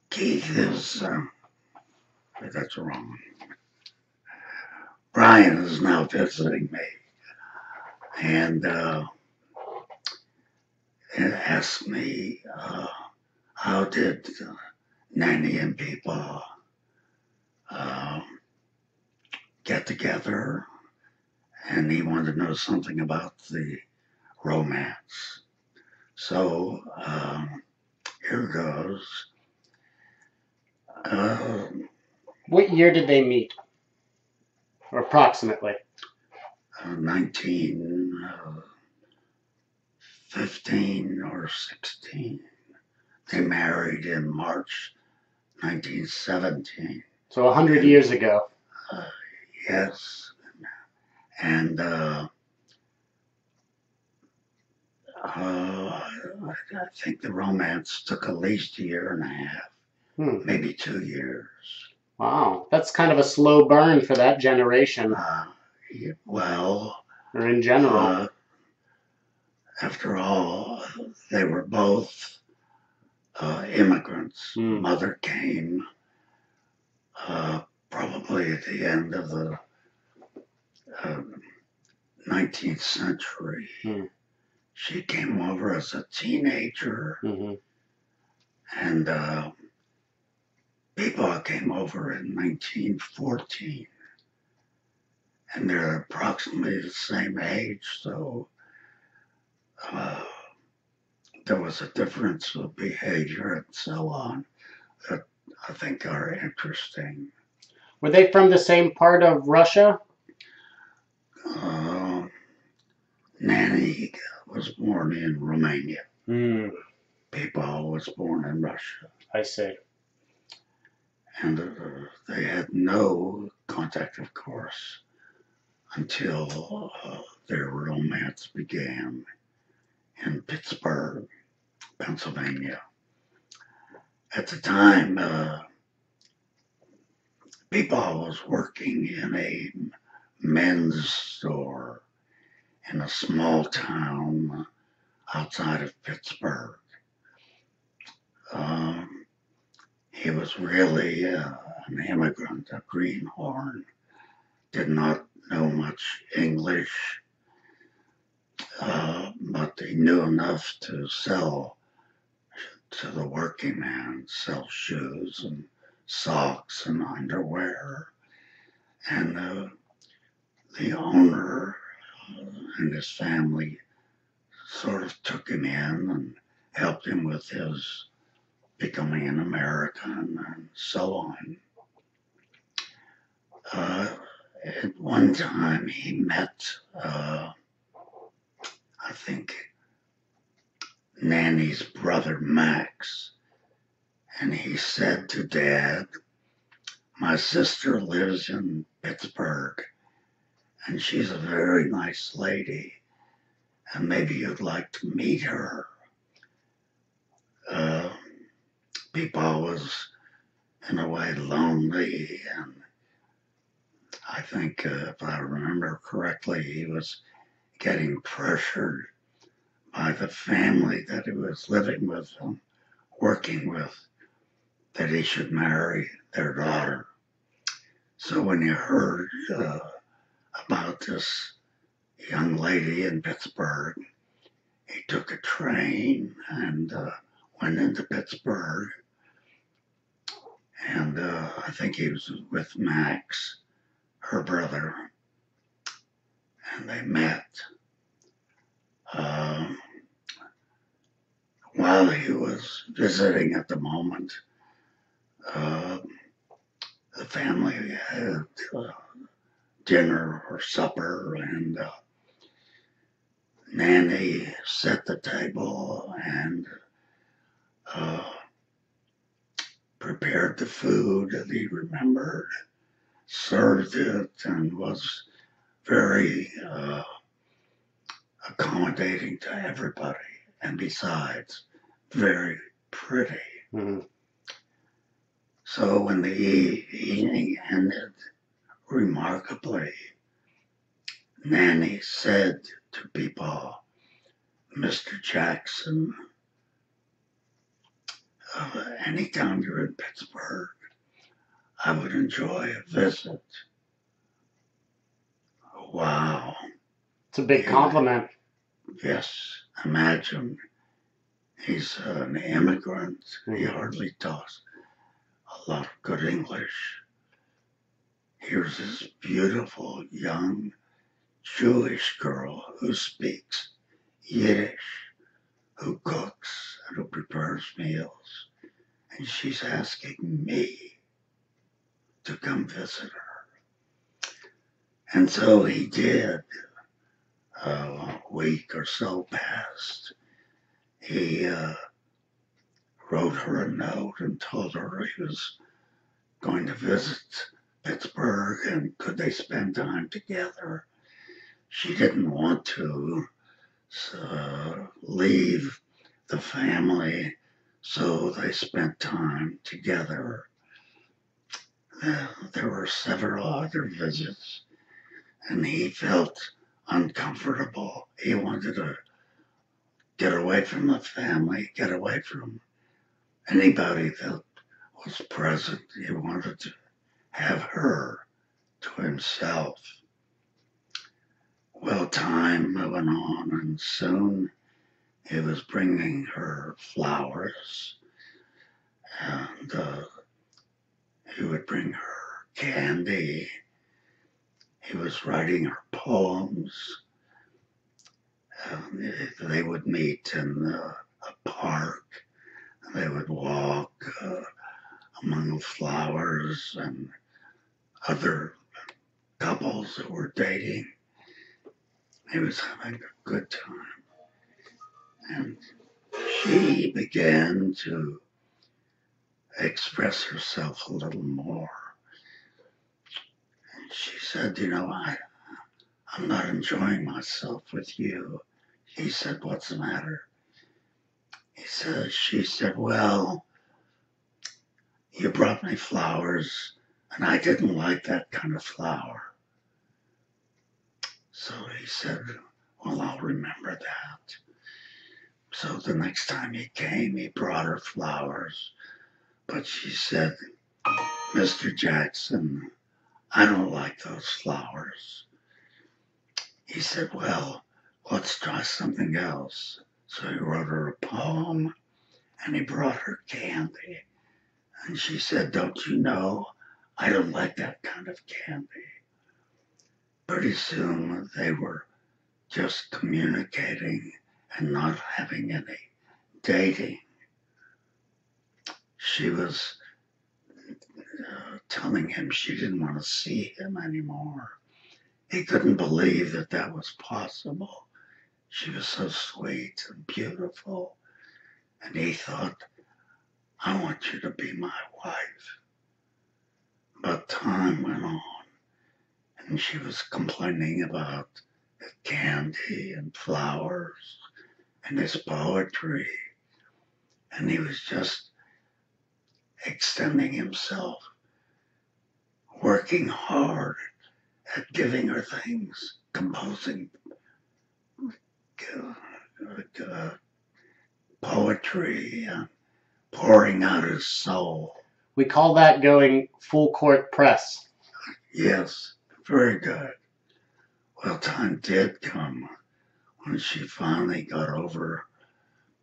Keith is, that's wrong. Bryan is now visiting me and asked me how did Nanny and Peepa get together, and he wanted to know something about the romance. So here goes. What year did they meet? Or approximately? 1915 or 16. They married in March 1917. So 100 years ago. Yes. And I think the romance took at least a year and a half, maybe 2 years. Wow, that's kind of a slow burn for that generation. Well, or in general. After all, they were both immigrants. Mother came probably at the end of the 19th century. She came over as a teenager, and Peepa came over in 1914. And they're approximately the same age, so there was a difference of behavior and so on that I think are interesting. Were they from the same part of Russia? Nanny was born in Romania. Peepa was born in Russia. I see. And they had no contact, of course, until their romance began in Pittsburgh, Pennsylvania. At the time, Peepa was working in a men's store in a small town outside of Pittsburgh. He was really an immigrant, a greenhorn, did not know much English, but he knew enough to sell to the working man, sell shoes and socks and underwear. And the owner and his family sort of took him in and helped him with his becoming an American and so on. At one time he met, I think, Nanny's brother Max, and he said to Dad, "My sister lives in Pittsburgh, and she's a very nice lady, and maybe you'd like to meet her." Peepa was in a way lonely, and I think, if I remember correctly, he was getting pressured by the family that he was living with and working with, that he should marry their daughter. So when he heard about this young lady in Pittsburgh, he took a train and went into Pittsburgh. And I think he was with Max, her brother, and they met. While he was visiting at the moment, the family had dinner or supper, and Nanny set the table and prepared the food that he remembered, served it, and was very accommodating to everybody, and besides, very pretty. So when the evening ended, remarkably, Nanny said to Peepa, "Mr. Jackson, anytime you're in Pittsburgh, I would enjoy a visit. Wow. It's a big compliment. Yes, imagine he's an immigrant. He hardly talks a lot of good English. Here's this beautiful young Jewish girl who speaks Yiddish, who cooks and who prepares meals. And she's asking me to come visit her. And so he did. A week or so passed. He wrote her a note and told her he was going to visit Pittsburgh and could they spend time together. She didn't want to leave the family, so they spent time together. There were several other visits, and he felt uncomfortable. He wanted to get away from the family, get away from anybody that was present. He wanted to have her to himself. Well, time went on, and soon he was bringing her flowers, and he would bring her candy. He was writing her poems. They would meet in a park. They would walk among the flowers and other couples that were dating. He was having a good time. And she began to express herself a little more. And she said, I'm not enjoying myself with you. He said, what's the matter? She said, well, you brought me flowers, and I didn't like that kind of flower. So he said, well, I'll remember that. So the next time he came, he brought her flowers. But she said, Mr. Jackson, I don't like those flowers. He said, well, let's try something else. So he wrote her a poem, and he brought her candy. And she said, don't you know, I don't like that kind of candy. Pretty soon they were just communicating and not having any dating. She was telling him she didn't want to see him anymore. He couldn't believe that that was possible. She was so sweet and beautiful. And he thought, I want you to be my wife. But time went on, and she was complaining about the candy and flowers and his poetry. And he was just extending himself, working hard at giving her things, composing poetry and pouring out his soul. We call that going full court press. Yes, very good. Well, time did come when she finally got over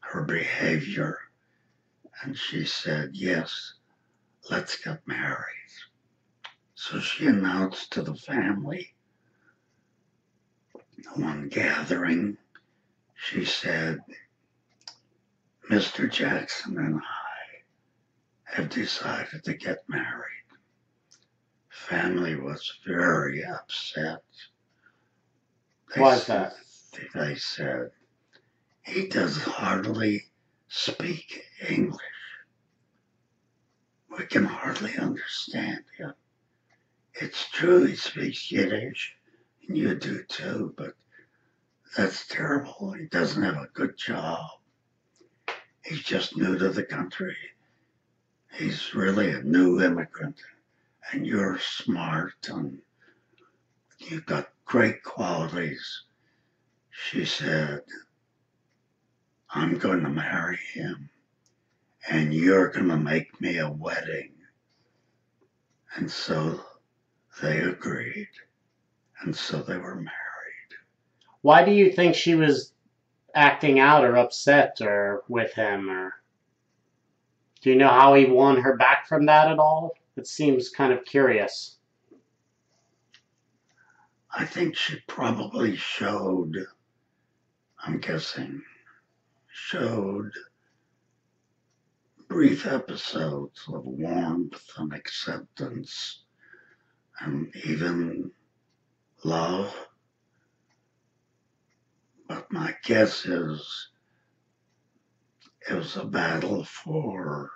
her behavior, and she said, yes, let's get married. So she announced to the family, one gathering, she said, Mr. Jackson and I have decided to get married. Family was very upset. Why is that? They said, he does hardly speak English. We can hardly understand him. It's true he speaks Yiddish, and you do too, but that's terrible. He doesn't have a good job. He's just new to the country. He's really a new immigrant, and you're smart, and you've got great qualities. She said, I'm going to marry him, and you're going to make me a wedding. And so they agreed, and so they were married. Why do you think she was acting out or upset or with him? Or do you know how he won her back from that at all? It seems kind of curious. I think she probably showed, I'm guessing, showed brief episodes of warmth and acceptance and even love. But my guess is it was a battle for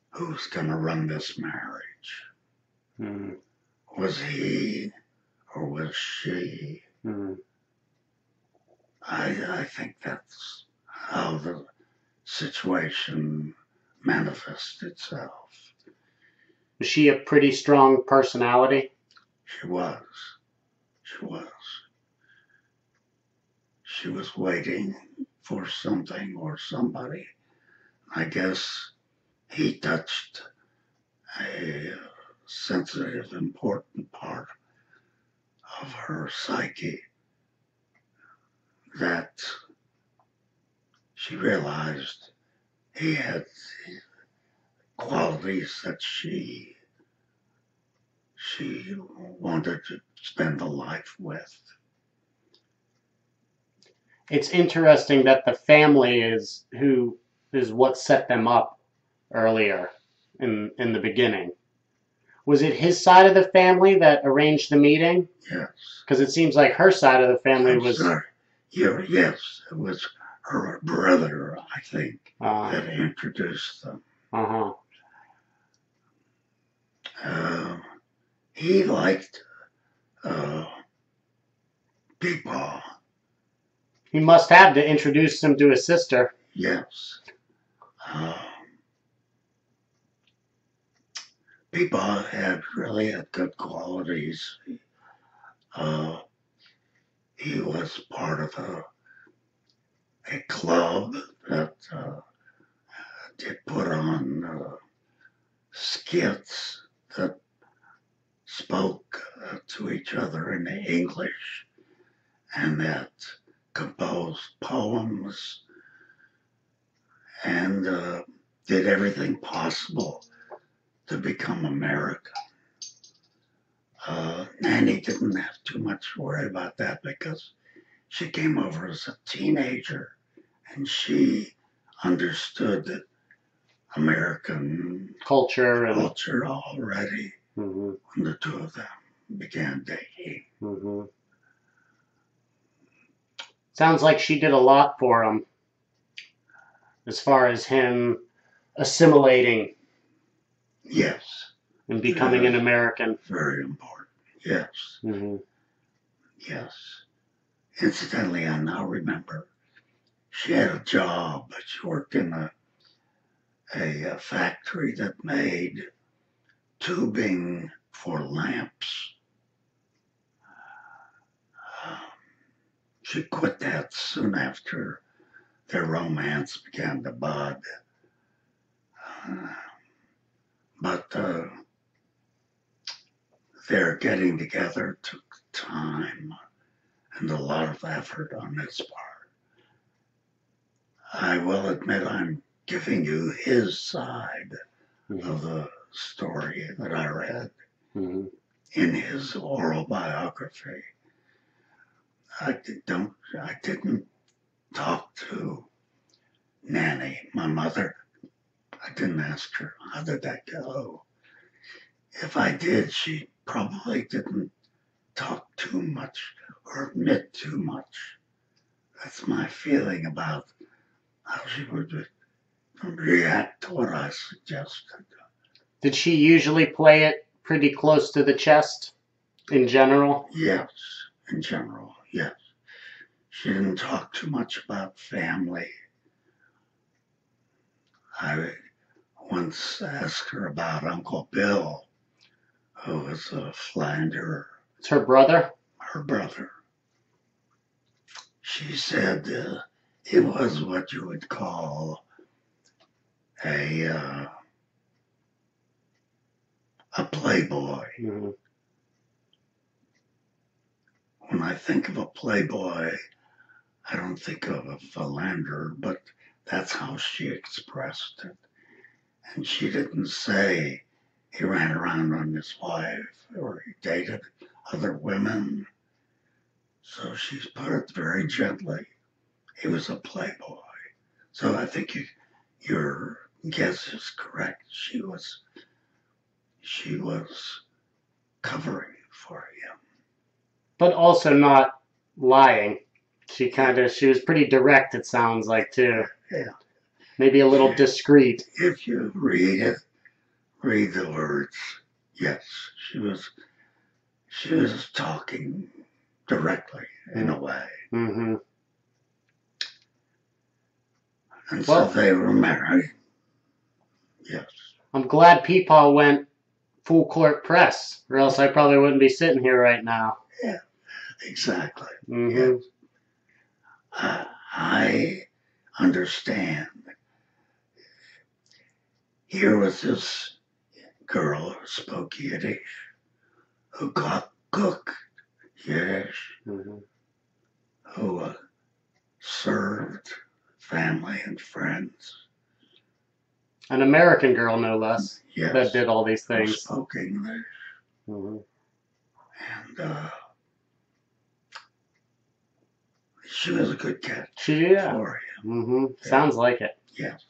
who's going to run this marriage. Mm. Was he or was she? Mm. I think that's how the situation manifests itself. Was she a pretty strong personality? She was. She was. She was waiting for something or somebody. I guess he touched a sensitive, important part of her psyche that she realized he had qualities that she wanted to spend a life with. It's interesting that the family is what set them up earlier in the beginning. Was it his side of the family that arranged the meeting? Yes. Because it seems like her side of the family I'm was. sorry. Yes, it was her brother, I think, that introduced them. Uh-huh. He liked Peepa. He must have to introduce him to his sister. Yes. Peepa really had good qualities. He was part of a club that did put on skits that spoke to each other in English and that composed poems and did everything possible to become American. Nanny didn't have too much to worry about that because she came over as a teenager and she understood American culture already mm-hmm. when the two of them began dating. Mm-hmm. Sounds like she did a lot for him as far as him assimilating. Yes. And becoming an American. Very important. Yes. Mm-hmm. Yes. Incidentally, I now remember she had a job, but she worked in a factory that made tubing for lamps. She quit that soon after their romance began to bud. But their getting together took time and a lot of effort on his part. I will admit I'm giving you his side of the story that I read in his oral biography. I didn't talk to Nanny, my mother. I didn't ask her, how did that go? If I did, she probably didn't talk too much or admit too much. That's my feeling about how she would react to what I suggested. Did she usually play it pretty close to the chest in general? Yes, in general, yes. She didn't talk too much about family. I once asked her about Uncle Bill, who was a philanderer. It's her brother? Her brother. She said it was what you would call a playboy. Mm-hmm. When I think of a playboy, I don't think of a philanderer, but that's how she expressed it. And she didn't say he ran around on his wife or he dated other women. So she's put it very gently. He was a playboy. So I think your guess is correct. She was covering for him. But also not lying. She was pretty direct, it sounds like, too. Yeah. Maybe a little discreet. If you read it, read the words. Yes, she was talking directly in a way. Mm-hmm. And Well, so they were married. Yes. I'm glad Peepaw went full court press, or else I probably wouldn't be sitting here right now. Yeah, exactly. Mm-hmm. Yes. I understand. Here was this girl who spoke Yiddish, who cooked Yiddish, Mm-hmm. who served family and friends. An American girl, no less, Yes. that did all these Who things. spoke English. Mm-hmm. And she was a good catch Yeah. for him. Mm-hmm. Sounds like it. Yes.